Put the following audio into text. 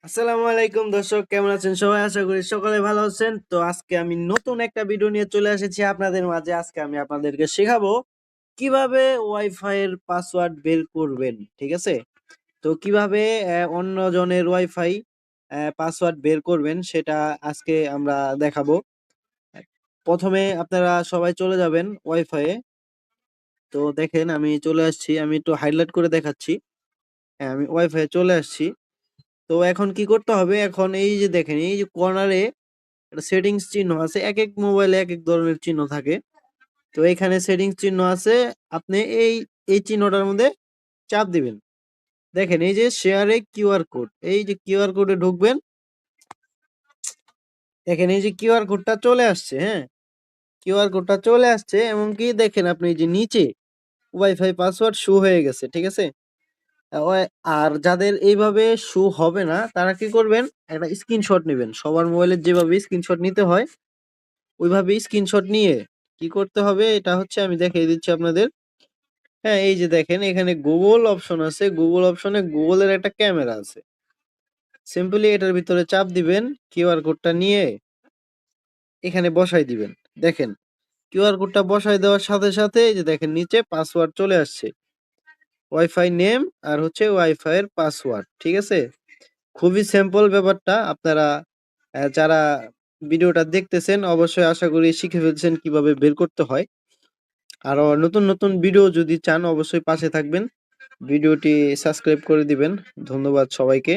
আসসালামু আলাইকুম দর্শক, কেমন আছেন সবাই? আশা করি সকলে ভালো আছেন। তো আজকে আমি নতুন একটা ভিডিও নিয়ে চলে এসেছি আপনাদের মাঝে। আজকে আমি আপনাদেরকে শেখাবো কিভাবে ওয়াইফাই এর পাসওয়ার্ড বের করবেন। ঠিক আছে? তো কিভাবে অন্য জনের ওয়াইফাই পাসওয়ার্ড বের করবেন সেটা আজকে আমরা দেখাবো। প্রথমে আপনারা সবাই চলে যাবেন ওয়াইফাই এ। তো দেখেন আমি চলে আসছি। আমি একটু হাইলাইট করে দেখাচ্ছি। হ্যাঁ, আমি ওয়াইফাই এ চলে আসছি। তো এখন কি করতে হবে? এখন এই যে দেখেন, এই যে কর্নারে একটা সেটিংস চিহ্ন আছে। একেক মোবাইলে একেক ধরনের চিহ্ন থাকে। তো এখানে সেটিংস চিহ্ন আছে। আপনি এই চিহ্নটার মধ্যে চাপ দিবেন। দেখেন এই যে শেয়ারে কিউআর কোড। এই যে কিউআর কোডে ঢুকবেন। দেখেন এই যে কিউআর কোডটা চলে আসছে, হ্যাঁ? কিউআর কোডটা চলে আসছে, এমনকি দেখেন আপনি এই যে নিচে ওয়াইফাই পাসওয়ার্ড শো হয়ে গেছে। ঠিক আছে? আর যাদের এইভাবে শো হবে না তারা কি করবেন? একটা স্ক্রিনশট নিবেন। সবার মোবাইলে যেভাবে স্ক্রিনশট নিতে হয় ওইভাবেই স্ক্রিনশট নিয়ে কি করতে হবে এটা হচ্ছে আমি দেখিয়ে দিচ্ছি আপনাদের। হ্যাঁ, এই যে দেখেন এখানে গুগল অপশন আছে। গুগল অপশনে গুগলের একটা ক্যামেরা আছে। সিম্পলি এটার ভিতরে চাপ দিবেন, কিউআর কোডটা নিয়ে এখানে বসাই দিবেন। দেখেন কিউআর কোডটা বসাই দেওয়ার সাথে সাথে এই যে দেখেন নিচে পাসওয়ার্ড চলে আসছে। ওয়াইফাই নেম আর হচ্ছে ওয়াইফাই এর পাসওয়ার্ড। ঠিক আছে? খুবই সিম্পল ব্যাপারটা। আপনারা যারা ভিডিওটা দেখতেছেন অবশ্যই আশা করি শিখে ফেলছেন কিভাবে বের করতে হয়। আরো নতুন নতুন ভিডিও যদি চান অবশ্যই পাশে থাকবেন। ভিডিওটি সাবস্ক্রাইব করে দিবেন। ধন্যবাদ সবাইকে।